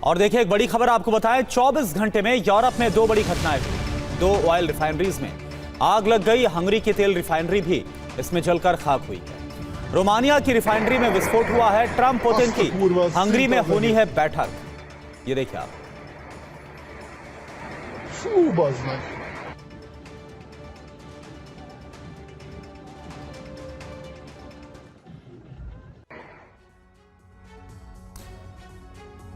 और देखिए एक बड़ी खबर आपको बताएं, 24 घंटे में यूरोप में दो बड़ी घटनाएं हुई। दो ऑयल रिफाइनरीज में आग लग गई। हंगरी की तेल रिफाइनरी भी इसमें जलकर खाक हुई है। रोमानिया की रिफाइनरी में विस्फोट हुआ है। ट्रंप पुतिन की हंगरी में होनी है बैठक। ये देखिए आप।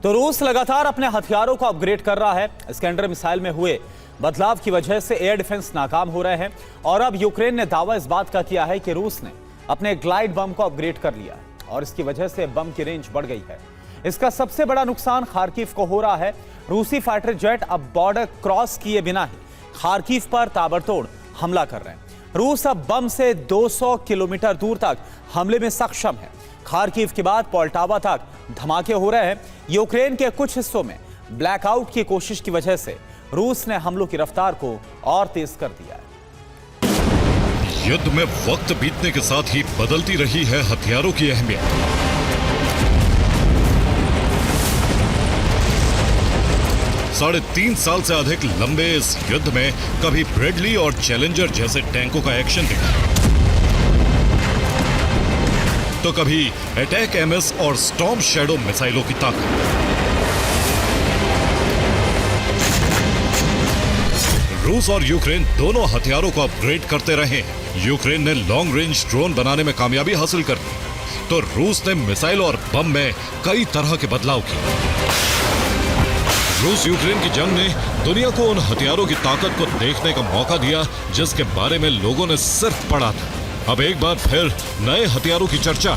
तो रूस लगातार अपने हथियारों को अपग्रेड कर रहा है। इस्कैंडर मिसाइल में हुए बदलाव की वजह से एयर डिफेंस नाकाम हो रहे हैं और अब यूक्रेन ने दावा इस बात का किया है कि रूस ने अपने ग्लाइड बम को अपग्रेड कर लिया है और इसकी वजह से बम की रेंज बढ़ गई है। इसका सबसे बड़ा नुकसान खार्किव को हो रहा है। रूसी फाइटर जेट अब बॉर्डर क्रॉस किए बिना ही खार्किव पर ताबड़तोड़ हमला कर रहे हैं। रूस अब बम से 200 किलोमीटर दूर तक हमले में सक्षम है। खार्किव के बाद पोल्टावा तक धमाके हो रहे हैं। यूक्रेन के कुछ हिस्सों में ब्लैकआउट की कोशिश की वजह से रूस ने हमलों की रफ्तार को और तेज कर दिया है। युद्ध में वक्त बीतने के साथ ही बदलती रही है हथियारों की अहमियत। साढ़े 3 साल से अधिक लंबे इस युद्ध में कभी ब्रेडली और चैलेंजर जैसे टैंकों का एक्शन दिखा, तो कभी अटैक एमएस और स्टॉर्म शैडो मिसाइलों की ताकत। रूस और यूक्रेन दोनों हथियारों को अपग्रेड करते रहे। यूक्रेन ने लॉन्ग रेंज ड्रोन बनाने में कामयाबी हासिल कर ली, तो रूस ने मिसाइल और बम में कई तरह के बदलाव किए। रूस यूक्रेन की जंग ने दुनिया को उन हथियारों की ताकत को देखने का मौका दिया जिसके बारे में लोगों ने सिर्फ पढ़ा था। अब एक बार फिर नए हथियारों की चर्चा।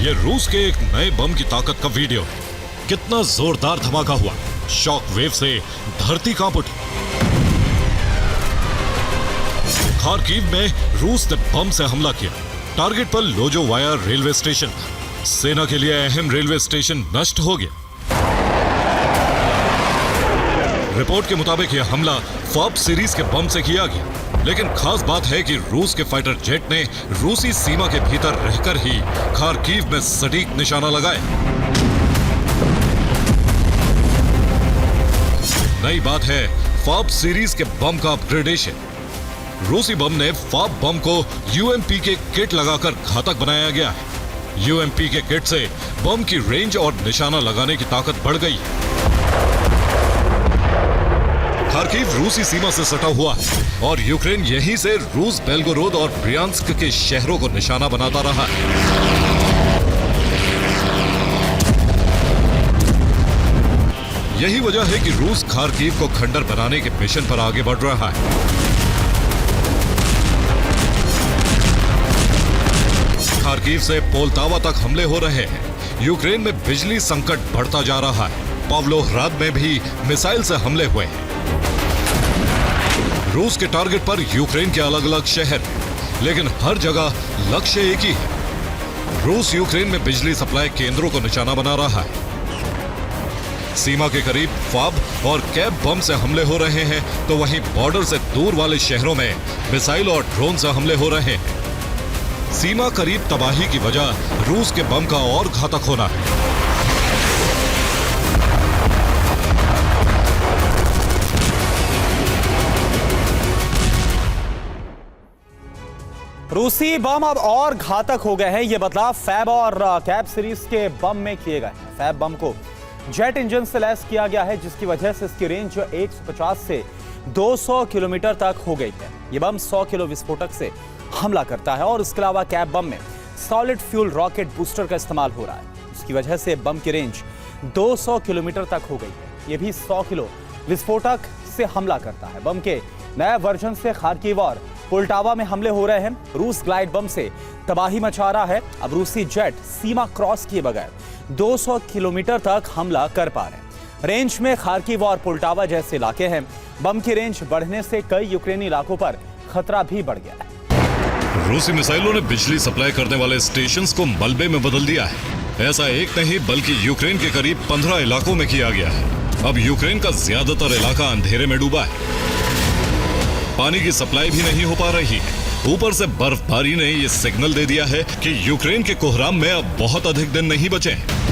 ये रूस के एक नए बम की ताकत का वीडियो है। कितना जोरदार धमाका हुआ, शॉक वेव से धरती कांप उठी। खार्किव में रूस ने बम से हमला किया। टारगेट पर लोजोवाया रेलवे स्टेशन था। सेना के लिए अहम रेलवे स्टेशन नष्ट हो गया। रिपोर्ट के मुताबिक यह हमला फॉब सीरीज के बम से किया गया, लेकिन खास बात है कि रूस के फाइटर जेट ने रूसी सीमा के भीतर रहकर ही खार्किव में सटीक निशाना लगाया। नई बात है फॉब सीरीज के बम का अपग्रेडेशन। रूसी बम ने फॉब बम को यूएमपी के किट लगाकर घातक बनाया गया है। यूएमपी के किट से बम की रेंज और निशाना लगाने की ताकत बढ़ गई। खार्किव रूसी सीमा से सटा हुआ है और यूक्रेन यहीं से रूस बेलगोरोद और ब्रियांस्क के शहरों को निशाना बनाता रहा है। यही वजह है कि रूस खार्किव को खंडर बनाने के मिशन पर आगे बढ़ रहा है। खार्किव से पोल्टावा तक हमले हो रहे हैं। यूक्रेन में बिजली संकट बढ़ता जा रहा है। पाव्लोहराद में भी मिसाइल से हमले हुए हैं। रूस के टारगेट पर यूक्रेन के अलग अलग शहर, लेकिन हर जगह लक्ष्य एक ही है। रूस यूक्रेन में बिजली सप्लाई केंद्रों को निशाना बना रहा है। सीमा के करीब फॉब और कैब बम से हमले हो रहे हैं, तो वहीं बॉर्डर से दूर वाले शहरों में मिसाइल और ड्रोन से हमले हो रहे हैं। सीमा करीब तबाही की वजह रूस के बम का और घातक होना है। रूसी बम अब और घातक हो गए हैं। ये बदलाव फैब और कैब सीरीज के बम में किए गए हैं। फैब बम को जेट इंजन से लैस किया गया है, जिसकी वजह से इसकी रेंज 150 से 200 किलोमीटर तक हो गई है। ये बम 100 किलो विस्फोटक से हमला करता है और इसके अलावा कैब बम में सॉलिड फ्यूल रॉकेट बूस्टर का इस्तेमाल हो रहा है। इसकी वजह से बम की रेंज 200 किलोमीटर तक हो गई है। ये भी 100 किलो विस्फोटक से हमला करता है। बम के नए वर्जन से खार्किव और पोल्टावा में हमले हो रहे हैं। रूस ग्लाइड बम से तबाही मचा रहा है। अब रूसी जेट सीमा क्रॉस किए बगैर 200 किलोमीटर तक हमला कर पा रहे हैं। रेंज में खार्किव और पोल्टावा जैसे इलाके हैं। बम की रेंज बढ़ने से कई यूक्रेनी इलाकों पर खतरा भी बढ़ गया है। रूसी मिसाइलों ने बिजली सप्लाई करने वाले स्टेशंस को मलबे में बदल दिया है। ऐसा एक नहीं बल्कि यूक्रेन के करीब 15 इलाकों में किया गया है। अब यूक्रेन का ज्यादातर इलाका अंधेरे में डूबा है। पानी की सप्लाई भी नहीं हो पा रही है। ऊपर से बर्फबारी ने ये सिग्नल दे दिया है कि यूक्रेन के कोहराम में अब बहुत अधिक दिन नहीं बचे हैं।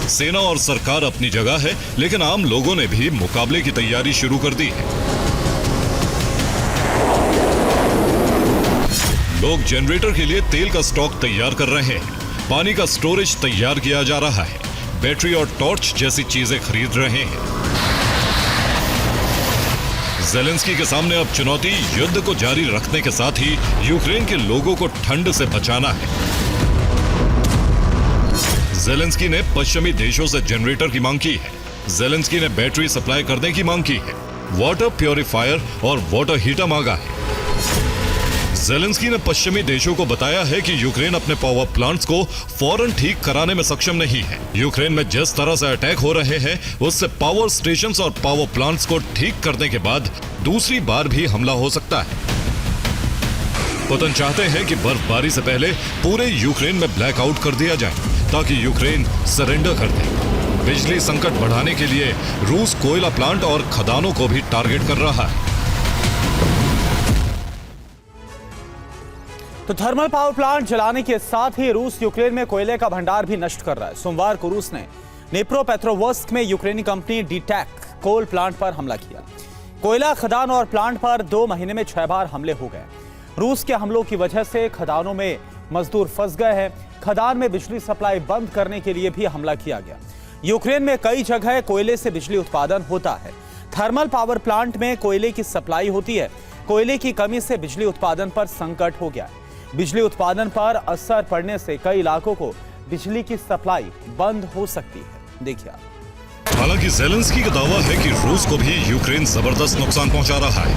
सेना और सरकार अपनी जगह है, लेकिन आम लोगों ने भी मुकाबले की तैयारी शुरू कर दी है। लोग जनरेटर के लिए तेल का स्टॉक तैयार कर रहे हैं, पानी का स्टोरेज तैयार किया जा रहा है, बैटरी और टॉर्च जैसी चीजें खरीद रहे हैं। ज़ेलेंस्की के सामने अब चुनौती युद्ध को जारी रखने के साथ ही यूक्रेन के लोगों को ठंड से बचाना है। ज़ेलेंस्की ने पश्चिमी देशों से जनरेटर की मांग की है। ज़ेलेंस्की ने बैटरी सप्लाई करने की मांग की है, वाटर प्योरीफायर और वाटर हीटर मांगा है। ज़ेलेंस्की ने पश्चिमी देशों को बताया है कि यूक्रेन अपने पावर प्लांट्स को फौरन ठीक कराने में सक्षम नहीं है। यूक्रेन में जिस तरह से अटैक हो रहे हैं, उससे पावर स्टेशंस और पावर प्लांट्स को ठीक करने के बाद दूसरी बार भी हमला हो सकता है। पुतिन चाहते हैं कि बर्फबारी से पहले पूरे यूक्रेन में ब्लैकआउट कर दिया जाए ताकि यूक्रेन सरेंडर कर दे। बिजली संकट बढ़ाने के लिए रूस कोयला प्लांट और खदानों को भी टारगेट कर रहा है। तो थर्मल पावर प्लांट जलाने के साथ ही रूस यूक्रेन में कोयले का भंडार भी नष्ट कर रहा है। सोमवार को रूस ने निप्रोपेट्रोवस्क में यूक्रेनी कंपनी डीटैक कोल प्लांट पर हमला किया। कोयला खदान और प्लांट पर 2 महीने में 6 बार हमले हो गए। रूस के हमलों की वजह से खदानों में मजदूर फंस गए हैं। खदान में बिजली सप्लाई बंद करने के लिए भी हमला किया गया। यूक्रेन में कई जगह कोयले से बिजली उत्पादन होता है। थर्मल पावर प्लांट में कोयले की सप्लाई होती है। कोयले की कमी से बिजली उत्पादन पर संकट हो गया है। बिजली उत्पादन पर असर पड़ने से कई इलाकों को बिजली की सप्लाई बंद हो सकती है। देखिए, हालांकि ज़ेलेंस्की का दावा है कि रूस को भी यूक्रेन जबरदस्त नुकसान पहुंचा रहा है।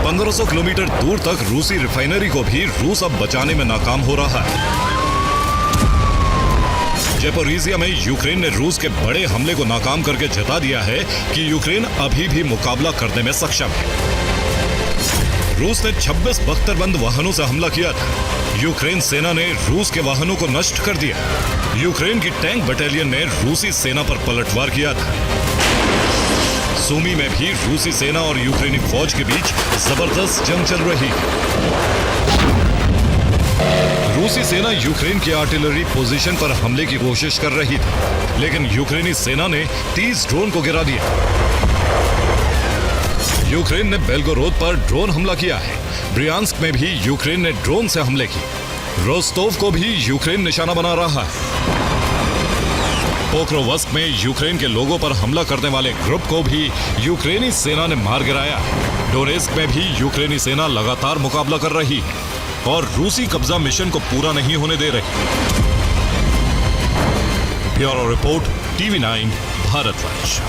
1500 किलोमीटर दूर तक रूसी रिफाइनरी को भी रूस अब बचाने में नाकाम हो रहा है। ज़ैपोरिज़िया में यूक्रेन ने रूस के बड़े हमले को नाकाम करके जता दिया है कि यूक्रेन अभी भी मुकाबला करने में सक्षम है। रूस ने 26 बख्तरबंद वाहनों से हमला किया था। यूक्रेन सेना ने रूस के वाहनों को नष्ट कर दिया। यूक्रेन की टैंक बटालियन ने रूसी सेना पर पलटवार किया था। सूमी में भी रूसी सेना और यूक्रेनी फौज के बीच जबरदस्त जंग चल रही है। रूसी सेना यूक्रेन की आर्टिलरी पोजीशन पर हमले की कोशिश कर रही थी, लेकिन यूक्रेनी सेना ने 30 ड्रोन को गिरा दिया। यूक्रेन ने बेल्गोरोद पर ड्रोन हमला किया है। ब्रियांस्क में भी यूक्रेन ने ड्रोन से हमले किए। रोस्टोव को भी यूक्रेन निशाना बना रहा है। पोक्रोवस्क में यूक्रेन के लोगों पर हमला करने वाले ग्रुप को भी यूक्रेनी सेना ने मार गिराया है। डोनेस्क में भी यूक्रेनी सेना लगातार मुकाबला कर रही है और रूसी कब्जा मिशन को पूरा नहीं होने दे रही। Bureau report, TV9 Bharatvarsh.